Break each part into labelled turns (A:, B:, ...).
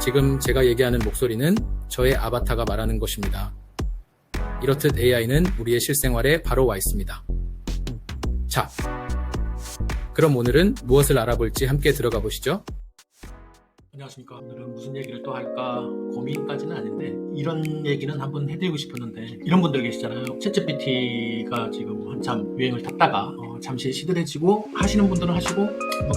A: 지금 제가 얘기하는 목소리는 저의 아바타가 말하는 것입니다. 이렇듯 AI는 우리의 실생활에 바로 와 있습니다. 자, 그럼 오늘은 무엇을 알아볼지 함께 들어가 보시죠.
B: 안녕하십니까. 오늘은 무슨 얘기를 또 할까 고민까지는 아닌데 이런 얘기는 한번 해드리고 싶었는데, 이런 분들 계시잖아요. 챗GPT가 지금 한참 유행을 탔다가 잠시 시들해지고 하시는 분들은 하시고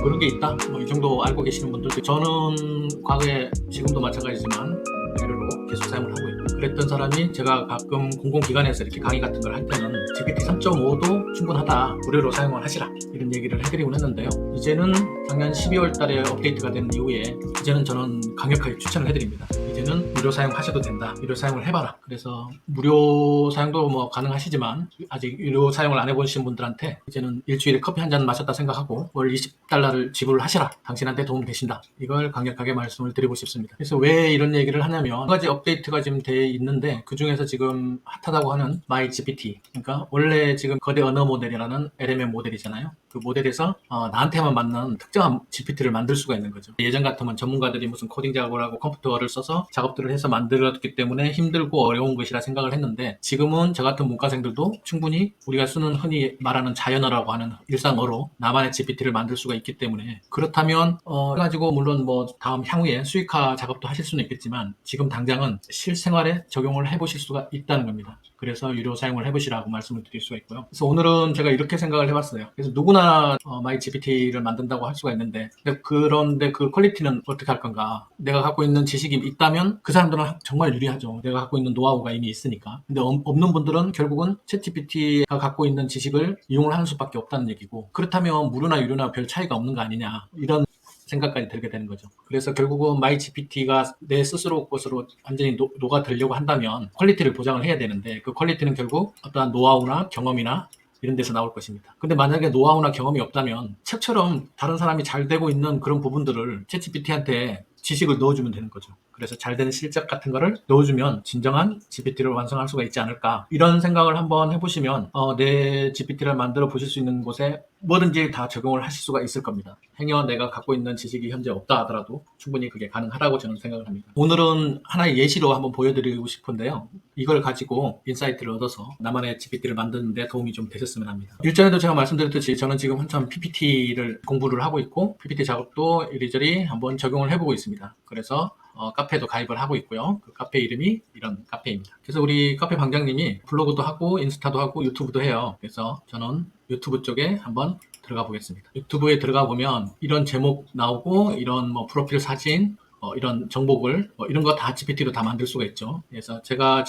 B: 그런 게 있다 이 정도 알고 계시는 분들도, 저는 과거에 지금도 마찬가지지만 무료로 계속 사용을 하고 있고, 그랬던 사람이 제가 가끔 공공기관에서 이렇게 강의 같은 걸 할 때는 GPT 3.5도 충분하다, 무료로 사용을 하시라, 이런 얘기를 해드리곤 했는데요. 이제는 작년 12월 달에 업데이트가 된 이후에 이제는 저는 강력하게 추천을 해드립니다. 이제는 무료 사용하셔도 된다, 무료 사용을 해봐라. 그래서 무료 사용도 뭐 가능하시지만 아직 유료 사용을 안 해보신 분들한테 이제는 일주일에 커피 한 잔 마셨다 생각하고 월 $20를 지불하시라, 당신한테 도움 되신다, 이걸 강력하게 말씀을 드리고 싶습니다. 그래서 왜 이런 얘기를 하냐면, 한 가지 업데이트가 지금 돼 있는데 그 중에서 지금 핫하다고 하는 MyGPT, 그러니까 원래 지금 거대 언어 모델이라는 LMM 모델이잖아요. 그 모델에서 나한테만 맞는 특정한 GPT를 만들 수가 있는 거죠. 예전 같으면 전문가들이 무슨 코딩 작업을 하고 컴퓨터를 써서 작업들을 해서 만들었기 때문에 힘들고 어려운 것이라 생각을 했는데, 지금은 저 같은 문과생들도 충분히 우리가 쓰는 흔히 말하는 자연어라고 하는 일상어로 나만의 GPT를 만들 수가 있기 때문에, 그렇다면 해가지고 물론 뭐 다음 향후에 수익화 작업도 하실 수는 있겠지만 지금 당장은 실생활에 적용을 해보실 수가 있다는 겁니다. 그래서 유료 사용을 해보시라고 말씀을 드릴 수가 있고요. 그래서 오늘은 제가 이렇게 생각을 해봤어요. 그래서 누구나 MyGPT를 만든다고 할 수가 있는데, 그런데 그 퀄리티는 어떻게 할 건가? 내가 갖고 있는 지식이 있다면 그 사람들은 정말 유리하죠. 내가 갖고 있는 노하우가 이미 있으니까. 근데 없는 분들은 결국은 챗GPT가 갖고 있는 지식을 이용을 하는 수밖에 없다는 얘기고, 그렇다면 무료나 유료나 별 차이가 없는 거 아니냐, 이런 생각까지 들게 되는 거죠. 그래서 결국은 MyGPT가 내 스스로 것으로 완전히 녹아들려고 한다면 퀄리티를 보장을 해야 되는데, 그 퀄리티는 결국 어떠한 노하우나 경험이나 이런 데서 나올 것입니다. 근데 만약에 노하우나 경험이 없다면 책처럼 다른 사람이 잘 되고 있는 그런 부분들을 챗GPT한테 지식을 넣어주면 되는 거죠. 그래서 잘 되는 실적 같은 거를 넣어주면 진정한 GPT를 완성할 수가 있지 않을까, 이런 생각을 한번 해보시면 내 GPT를 만들어 보실 수 있는 곳에 뭐든지 다 적용을 하실 수가 있을 겁니다. 행여 내가 갖고 있는 지식이 현재 없다 하더라도 충분히 그게 가능하다고 저는 생각을 합니다. 오늘은 하나의 예시로 한번 보여드리고 싶은데요. 이걸 가지고 인사이트를 얻어서 나만의 GPT를 만드는 데 도움이 좀 되셨으면 합니다. 일전에도 제가 말씀드렸듯이 저는 지금 한참 PPT를 공부를 하고 있고, PPT 작업도 이리저리 한번 적용을 해보고 있습니다. 그래서 카페도 가입을 하고 있고요. 그 카페 이름이 이런 카페입니다. 그래서 우리 카페 방장님이 블로그도 하고 인스타도 하고 유튜브도 해요. 그래서 저는 유튜브 쪽에 한번 들어가 보겠습니다. 유튜브에 들어가 보면 이런 제목 나오고, 이런 뭐 프로필 사진, 이런 정보글, 이런 거 다 GPT로 다 만들 수가 있죠. 그래서 제가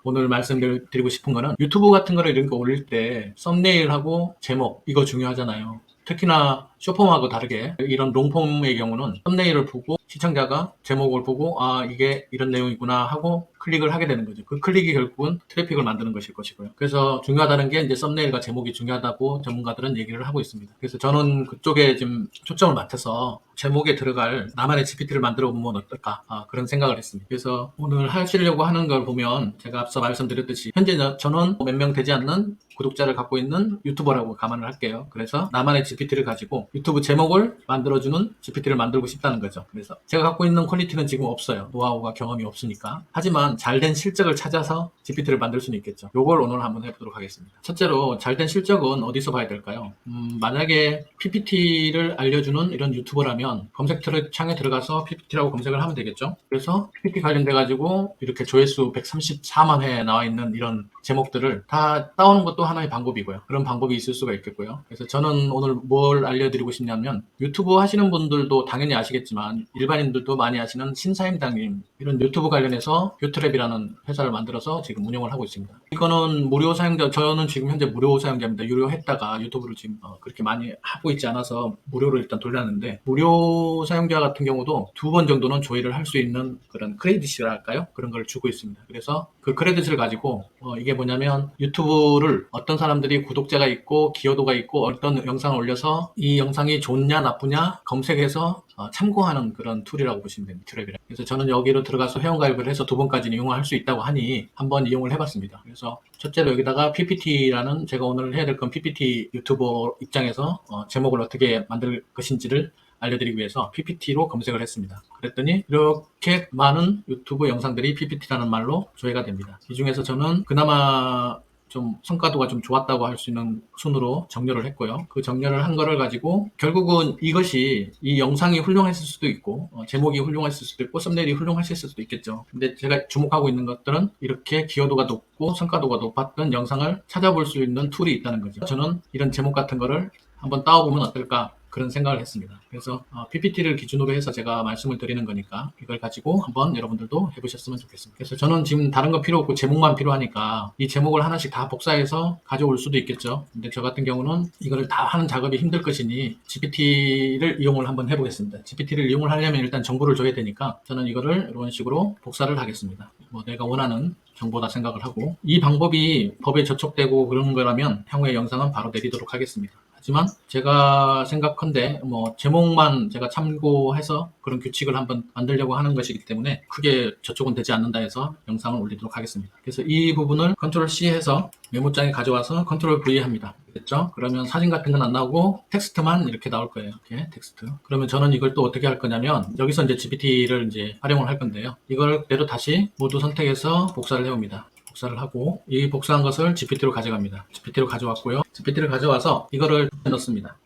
B: 오늘 말씀드리고 싶은 거는, 유튜브 같은 거를 이런 거 올릴 때 썸네일하고 제목, 이거 중요하잖아요. 특히나 쇼폼하고 다르게 이런 롱폼의 경우는 썸네일을 보고 시청자가 제목을 보고 이게 이런 내용이구나 하고 클릭을 하게 되는 거죠. 그 클릭이 결국은 트래픽을 만드는 것일 것이고요. 그래서 중요하다는 게 이제 썸네일과 제목이 중요하다고 전문가들은 얘기를 하고 있습니다. 그래서 저는 그쪽에 좀 초점을 맞춰서 제목에 들어갈 나만의 GPT를 만들어 보면 어떨까, 그런 생각을 했습니다. 그래서 오늘 하시려고 하는 걸 보면 제가 앞서 말씀드렸듯이 현재 저는 몇 명 되지 않는 구독자를 갖고 있는 유튜버라고 감안을 할게요. 그래서 나만의 GPT를 가지고 유튜브 제목을 만들어주는 GPT를 만들고 싶다는 거죠. 그래서 제가 갖고 있는 퀄리티는 지금 없어요. 노하우가 경험이 없으니까. 하지만 잘된 실적을 찾아서 GPT를 만들 수는 있겠죠. 요걸 오늘 한번 해보도록 하겠습니다. 첫째로 잘된 실적은 어디서 봐야 될까요? 만약에 PPT를 알려주는 이런 유튜버라면 검색 창에 들어가서 PPT라고 검색을 하면 되겠죠. 그래서 PPT 관련돼 가지고 이렇게 조회수 134만 회 나와 있는 이런 제목들을 다 따오는 것도 하나의 방법이고요. 그런 방법이 있을 수가 있겠고요. 그래서 저는 오늘 뭘 알려드리고 싶냐면, 유튜브 하시는 분들도 당연히 아시겠지만 일반인들도 많이 아시는 신사임당님, 이런 유튜브 관련해서 뷰트랩이라는 회사를 만들어서 지금 운영을 하고 있습니다. 이거는 무료 사용자, 저는 지금 현재 무료 사용자입니다. 유료했다가 유튜브를 지금 그렇게 많이 하고 있지 않아서 무료로 일단 돌렸는데, 무료 사용자 같은 경우도 2번 정도는 조회를 할 수 있는 그런 크레딧이라 할까요? 그런 걸 주고 있습니다. 그래서 그 크레딧을 가지고 이게 뭐냐면, 유튜브를 어떤 사람들이 구독자가 있고 기여도가 있고 어떤 영상을 올려서 이 영상이 좋냐 나쁘냐 검색해서 참고하는 그런 툴이라고 보시면 됩니다. 트랩이라. 그래서 저는 여기로 들어가서 회원가입을 해서 2번까지는 이용할 수 있다고 하니 한번 이용을 해봤습니다. 그래서 첫째로 여기다가 PPT라는, 제가 오늘 해야 될 건 PPT 유튜버 입장에서 제목을 어떻게 만들 것인지를 알려드리기 위해서 PPT로 검색을 했습니다. 그랬더니 이렇게 많은 유튜브 영상들이 PPT라는 말로 조회가 됩니다. 이 중에서 저는 그나마 좀 성과도가 좀 좋았다고 할 수 있는 순으로 정렬을 했고요. 그 정렬을 한 거를 가지고 결국은 이것이 이 영상이 훌륭했을 수도 있고 제목이 훌륭했을 수도 있고 썸네일이 훌륭했을 수도 있겠죠. 근데 제가 주목하고 있는 것들은 이렇게 기여도가 높고 성과도가 높았던 영상을 찾아볼 수 있는 툴이 있다는 거죠. 저는 이런 제목 같은 거를 한번 따와보면 어떨까 그런 생각을 했습니다. 그래서 PPT를 기준으로 해서 제가 말씀을 드리는 거니까 이걸 가지고 한번 여러분들도 해보셨으면 좋겠습니다. 그래서 저는 지금 다른 거 필요 없고 제목만 필요하니까 이 제목을 하나씩 다 복사해서 가져올 수도 있겠죠. 근데 저 같은 경우는 이거를 다 하는 작업이 힘들 것이니 GPT를 이용을 한번 해보겠습니다. GPT를 이용을 하려면 일단 정보를 줘야 되니까 저는 이거를 이런 식으로 복사를 하겠습니다. 뭐 내가 원하는 정보다 생각을 하고 이 방법이 법에 저촉되고 그런 거라면 향후의 영상은 바로 내리도록 하겠습니다. 하지만 제가 생각컨대 뭐 제목만 제가 참고해서 그런 규칙을 한번 만들려고 하는 것이기 때문에 크게 저촉은 되지 않는다 해서 영상을 올리도록 하겠습니다. 그래서 이 부분을 컨트롤 C 해서 메모장에 가져와서 컨트롤 V 합니다. 됐죠? 그러면 사진 같은 건 안 나오고 텍스트만 이렇게 나올 거예요. 이렇게 텍스트. 그러면 저는 이걸 또 어떻게 할 거냐면 여기서 이제 GPT를 이제 활용을 할 건데요. 이걸 그대로 다시 모두 선택해서 복사를 해옵니다. 복사를 하고 이 복사한 것을 GPT로 가져갑니다. GPT로 가져왔고요. GPT를 가져와서 이거를 넣습니다.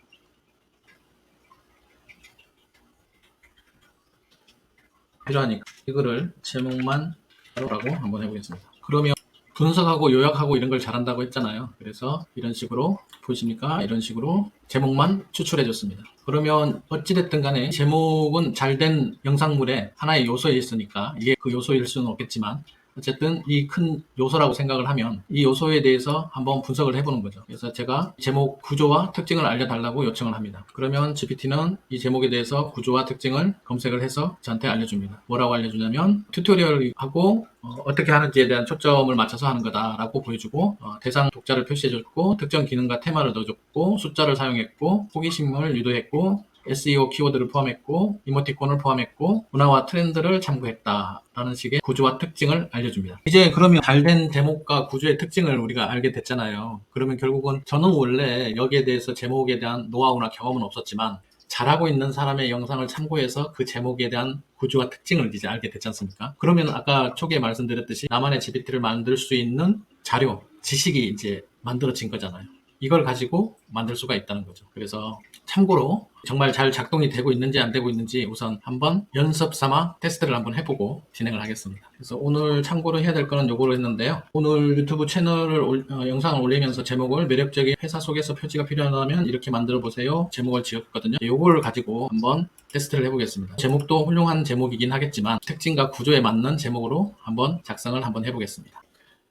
B: 필요하니까 이거를 제목만 라고 한번 해보겠습니다. 그러면 분석하고 요약하고 이런 걸 잘한다고 했잖아요. 그래서 이런 식으로 보이십니까? 이런 식으로 제목만 추출해 줬습니다. 그러면 어찌됐든 간에 제목은 잘된 영상물의 하나의 요소에 있으니까 이게 그 요소일 수는 없겠지만 어쨌든 이 큰 요소라고 생각을 하면 이 요소에 대해서 한번 분석을 해보는 거죠. 그래서 제가 제목 구조와 특징을 알려달라고 요청을 합니다. 그러면 GPT는 이 제목에 대해서 구조와 특징을 검색을 해서 저한테 알려줍니다. 뭐라고 알려주냐면 튜토리얼하고 어떻게 하는지에 대한 초점을 맞춰서 하는 거다라고 보여주고 대상 독자를 표시해줬고 특정 기능과 테마를 넣어줬고 숫자를 사용했고 호기심을 유도했고 SEO 키워드를 포함했고 이모티콘을 포함했고 문화와 트렌드를 참고했다라는 식의 구조와 특징을 알려줍니다. 이제 그러면 잘된 제목과 구조의 특징을 우리가 알게 됐잖아요. 그러면 결국은 저는 원래 여기에 대해서 제목에 대한 노하우나 경험은 없었지만 잘하고 있는 사람의 영상을 참고해서 그 제목에 대한 구조와 특징을 이제 알게 됐지 않습니까? 그러면 아까 초기에 말씀드렸듯이 나만의 GPT를 만들 수 있는 자료, 지식이 이제 만들어진 거잖아요. 이걸 가지고 만들 수가 있다는 거죠. 그래서 참고로 정말 잘 작동이 되고 있는지 안 되고 있는지 우선 한번 연습 삼아 테스트를 한번 해보고 진행을 하겠습니다. 그래서 오늘 참고로 해야 될 거는 요거로 했는데요. 오늘 유튜브 채널을 영상을 올리면서 제목을 매력적인 회사 속에서 표지가 필요하다면 이렇게 만들어 보세요. 제목을 지었거든요. 요거를 가지고 한번 테스트를 해보겠습니다. 제목도 훌륭한 제목이긴 하겠지만 특징과 구조에 맞는 제목으로 한번 작성을 한번 해보겠습니다.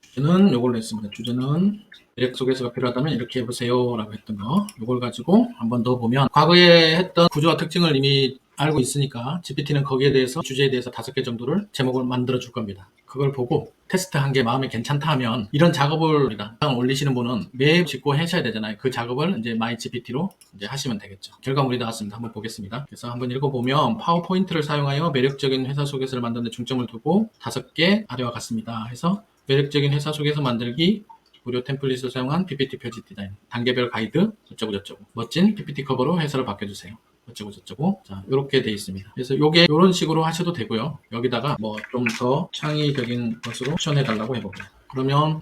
B: 주제는 요걸로 했습니다. 주제는 매력 속에서가 필요하다면 이렇게 해보세요 라고 했던 거 요걸 가지고 한번 넣어보면 과거에 했던 구조와 특징을 이미 알고 있으니까 GPT는 거기에 대해서 주제에 대해서 5개 정도를 제목을 만들어 줄 겁니다. 그걸 보고 테스트한 게 마음에 괜찮다 하면 이런 작업을 올리시는 분은 매일 짓고 하셔야 되잖아요. 그 작업을 이제 마이 GPT로 이제 하시면 되겠죠. 결과물이 나왔습니다. 한번 보겠습니다. 그래서 한번 읽어보면 파워포인트를 사용하여 매력적인 회사 속에서를 만드는 데 중점을 두고 5개 아래와 같습니다. 해서 매력적인 회사 속에서 만들기 무료 템플릿을 사용한 PPT 표지 디자인, 단계별 가이드, 어쩌고저쩌고 멋진 PPT 커버로 해설을 바꿔주세요. 어쩌고저쩌고 자 이렇게 돼 있습니다. 그래서 요게 이런 식으로 하셔도 되고요. 여기다가 뭐 좀 더 창의적인 것으로 추천해 달라고 해볼게요. 그러면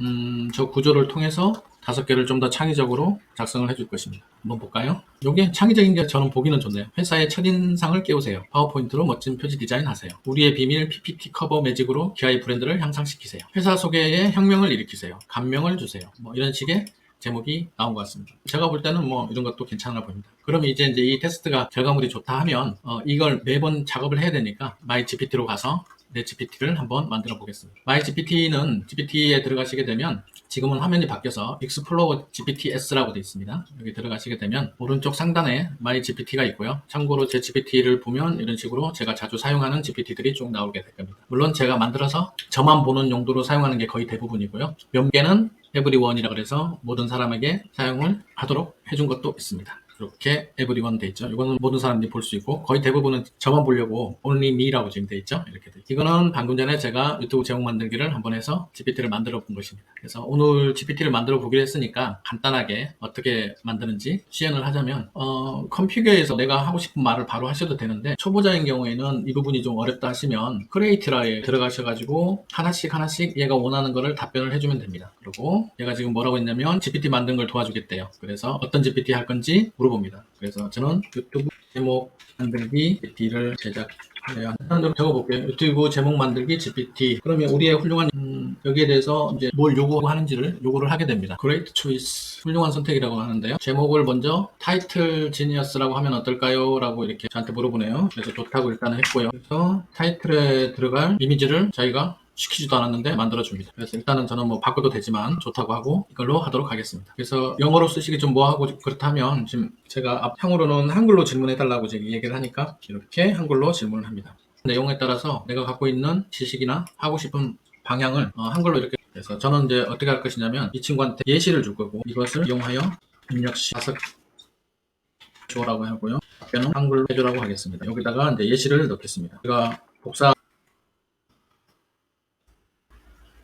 B: 저 구조를 통해서 5개를 좀 더 창의적으로 작성을 해줄 것입니다. 한번 볼까요? 요게 창의적인 게 저는 보기는 좋네요. 회사의 첫인상을 깨우세요. 파워포인트로 멋진 표지 디자인 하세요. 우리의 비밀 PPT 커버 매직으로 기아의 브랜드를 향상시키세요. 회사 소개에 혁명을 일으키세요. 감명을 주세요. 뭐 이런 식의 제목이 나온 것 같습니다. 제가 볼 때는 뭐 이런 것도 괜찮아 보입니다. 그러면 이제 이 테스트가 결과물이 좋다 하면 이걸 매번 작업을 해야 되니까 마이 GPT로 가서 내 GPT를 한번 만들어 보겠습니다. 마이 GPT는 GPT에 들어가시게 되면 지금은 화면이 바뀌어서 익스플로어 GPTS라고 되어 있습니다. 여기 들어가시게 되면 오른쪽 상단에 마이 GPT가 있고요. 참고로 제 GPT를 보면 이런 식으로 제가 자주 사용하는 GPT들이 쭉 나오게 될 겁니다. 물론 제가 만들어서 저만 보는 용도로 사용하는 게 거의 대부분이고요. 몇 개는 에브리원이라고 해서 모든 사람에게 사용을 하도록 해준 것도 있습니다. 이렇게 에브리원 돼 있죠. 이거는 모든 사람들이 볼 수 있고 거의 대부분은 저만 보려고 only me라고 지금 돼 있죠. 이렇게 돼 있죠. 이거는 방금 전에 제가 유튜브 제목 만들기를 한번 해서 GPT를 만들어 본 것입니다. 그래서 오늘 GPT를 만들어 보기로 했으니까 간단하게 어떻게 만드는지 시연을 하자면 컴퓨터에서 내가 하고 싶은 말을 바로 하셔도 되는데 초보자인 경우에는 이 부분이 좀 어렵다 하시면 크리에이트라에 들어가셔가지고 하나씩 얘가 원하는 거를 답변을 해주면 됩니다. 그리고 얘가 지금 뭐라고 했냐면 GPT 만든 걸 도와주겠대요. 그래서 어떤 GPT 할 건지 물어봅니다. 그래서 저는 유튜브 제목 만들기 GPT를 제작하여야 한다. 좀 적어볼게요. 유튜브 제목 만들기 GPT. 그러면 우리의 훌륭한 여기에 대해서 이제 뭘 요구하는지를 요구를 하게 됩니다. Great choice. 훌륭한 선택이라고 하는데요. 제목을 먼저 타이틀 지니어스라고 하면 어떨까요? 라고 이렇게 저한테 물어보네요. 그래서 좋다고 일단 했고요. 그래서 타이틀에 들어갈 이미지를 자기가 시키지도 않았는데 만들어줍니다. 그래서 일단은 저는 뭐 바꿔도 되지만 좋다고 하고 이걸로 하도록 하겠습니다. 그래서 영어로 쓰시기 좀 뭐하고 그렇다면 지금 제가 앞향으로는 한글로 질문해달라고 제가 얘기를 하니까 이렇게 한글로 질문을 합니다. 내용에 따라서 내가 갖고 있는 지식이나 하고 싶은 방향을 한글로 이렇게 해서 저는 이제 어떻게 할 것이냐면 이 친구한테 예시를 줄 거고 이것을 이용하여 입력시 5줘라고 하고요. 답변은 한글로 해주라고 하겠습니다. 여기다가 이제 예시를 넣겠습니다. 제가 복사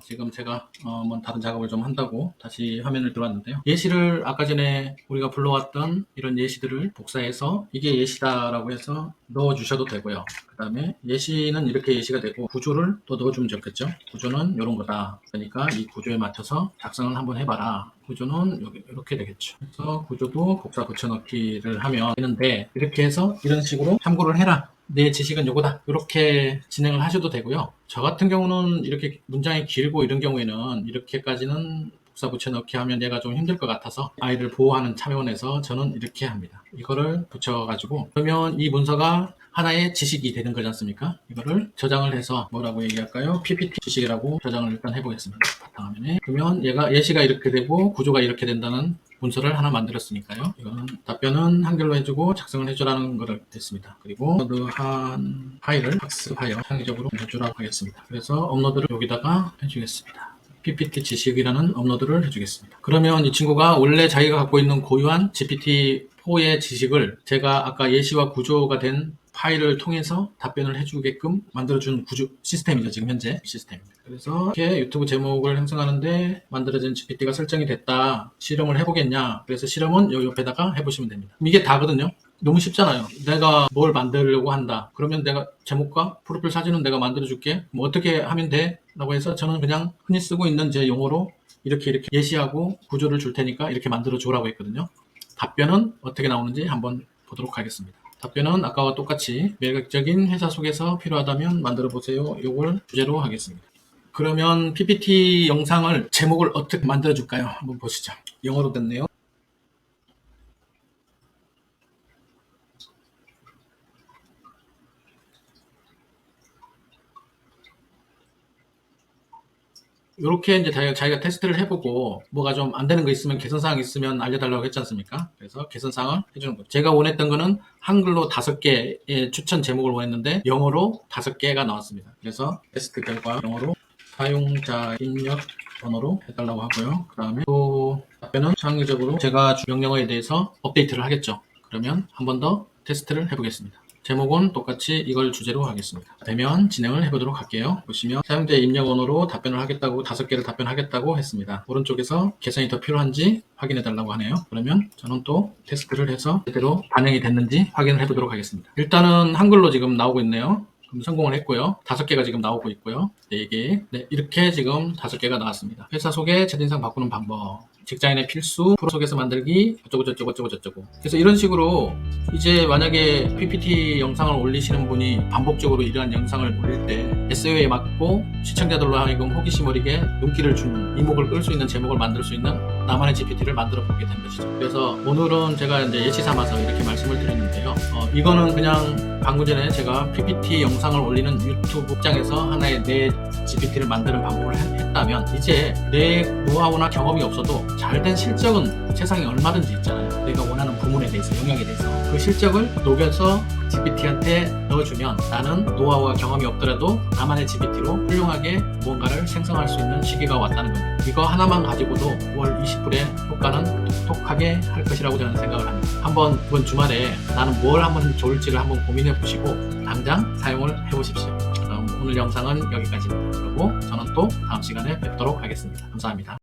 B: 지금 제가 뭐 다른 작업을 좀 한다고 다시 화면을 들어왔는데요. 예시를 아까 전에 우리가 불러왔던 이런 예시들을 복사해서 이게 예시다라고 해서 넣어주셔도 되고요. 그 다음에 예시는 이렇게 예시가 되고 구조를 또 넣어주면 좋겠죠. 구조는 이런 거다. 그러니까 이 구조에 맞춰서 작성을 한번 해봐라. 구조는 여기 이렇게 되겠죠. 그래서 구조도 복사 붙여넣기를 하면 되는데 이렇게 해서 이런 식으로 참고를 해라. 내 지식은 요거다. 이렇게 진행을 하셔도 되고요. 저 같은 경우는 이렇게 문장이 길고 이런 경우에는 이렇게까지는 복사 붙여넣기 하면 얘가 좀 힘들 것 같아서 아이를 보호하는 차원에서 저는 이렇게 합니다. 이거를 붙여가지고 그러면 이 문서가 하나의 지식이 되는 거지 않습니까? 이거를 저장을 해서 뭐라고 얘기할까요? PPT 지식이라고 저장을 일단 해보겠습니다. 바탕화면에. 그러면 얘가 예시가 이렇게 되고 구조가 이렇게 된다는 문서를 하나 만들었으니까요. 이거는 답변은 한글로 해주고 작성을 해주라는 거를 했습니다. 그리고 업로드한 파일을 학습 파일 창의적으로 해주라고 하겠습니다. 그래서 업로드를 여기다가 해주겠습니다. PPT 지식이라는 업로드를 해주겠습니다. 그러면 이 친구가 원래 자기가 갖고 있는 고유한 GPT-4의 지식을 제가 아까 예시와 구조가 된 파일을 통해서 답변을 해주게끔 만들어준 구조 시스템이죠. 지금 현재 시스템입니다. 그래서 이렇게 유튜브 제목을 형성하는데 만들어진 GPT가 설정이 됐다. 실험을 해보겠냐. 그래서 실험은 요 옆에다가 해보시면 됩니다. 이게 다거든요. 너무 쉽잖아요. 내가 뭘 만들려고 한다. 그러면 내가 제목과 프로필 사진은 내가 만들어줄게. 뭐 어떻게 하면 돼? 라고 해서 저는 그냥 흔히 쓰고 있는 제 용어로 이렇게 예시하고 구조를 줄 테니까 이렇게 만들어주라고 했거든요. 답변은 어떻게 나오는지 한번 보도록 하겠습니다. 답변은 아까와 똑같이 매력적인 회사 속에서 필요하다면 만들어 보세요. 이걸 주제로 하겠습니다. 그러면 PPT 영상을 제목을 어떻게 만들어 줄까요? 한번 보시죠. 영어로 됐네요. 이렇게 이제 자기가 테스트를 해보고 뭐가 좀 안 되는 거 있으면 개선사항 있으면 알려달라고 했지 않습니까? 그래서 개선사항을 해주는 거죠. 제가 원했던 거는 한글로 5개의 추천 제목을 원했는데 영어로 5개가 나왔습니다. 그래서 테스트 결과 영어로 사용자 입력 번호로 해달라고 하고요. 그 다음에 또 답변은 창의적으로 제가 명령어에 대해서 업데이트를 하겠죠. 그러면 한 번 더 테스트를 해보겠습니다. 제목은 똑같이 이걸 주제로 하겠습니다. 되면 진행을 해보도록 할게요. 보시면 사용자 입력 언어로 답변을 하겠다고 5개를 답변하겠다고 했습니다. 오른쪽에서 개선이 더 필요한지 확인해 달라고 하네요. 그러면 저는 또 테스트를 해서 제대로 반영이 됐는지 확인을 해보도록 하겠습니다. 일단은 한글로 지금 나오고 있네요. 그럼 성공을 했고요. 5개가 지금 나오고 있고요. 4개. 네, 이렇게 지금 5개가 나왔습니다. 회사 소개, 채팅창 바꾸는 방법. 직장인의 필수, 프로 속에서 만들기, 어쩌고. 그래서 이런 식으로 이제 만약에 PPT 영상을 올리시는 분이 반복적으로 이러한 영상을 올릴 때 SEO에 맞고 시청자들로 하여금 호기심 어리게 눈길을 주는 이목을 끌 수 있는 제목을 만들 수 있는 나만의 GPT를 만들어 보게 된 것이죠. 그래서 오늘은 제가 이제 예시 삼아서 이렇게 말씀을 드렸는데요. 이거는 그냥 방금 전에 제가 PPT 영상을 올리는 유튜브 입장에서 하나의 내 GPT를 만드는 방법을 했다면 이제 내 노하우나 경험이 없어도 잘된 실적은 세상에 얼마든지 있잖아요. 내가 원하는 부문에 대해서, 영역에 대해서 그 실적을 녹여서 GPT한테 넣어주면 나는 노하우와 경험이 없더라도 나만의 GPT로 훌륭하게 무언가를 생성할 수 있는 시기가 왔다는 겁니다. 이거 하나만 가지고도 월 20불의 효과는 톡톡하게 할 것이라고 저는 생각을 합니다. 한번 이번 주말에 나는 뭘 하면 좋을지를 한번 고민해 보시고 당장 사용을 해 보십시오. 오늘 영상은 여기까지입니다. 그리고 저는 또 다음 시간에 뵙도록 하겠습니다. 감사합니다.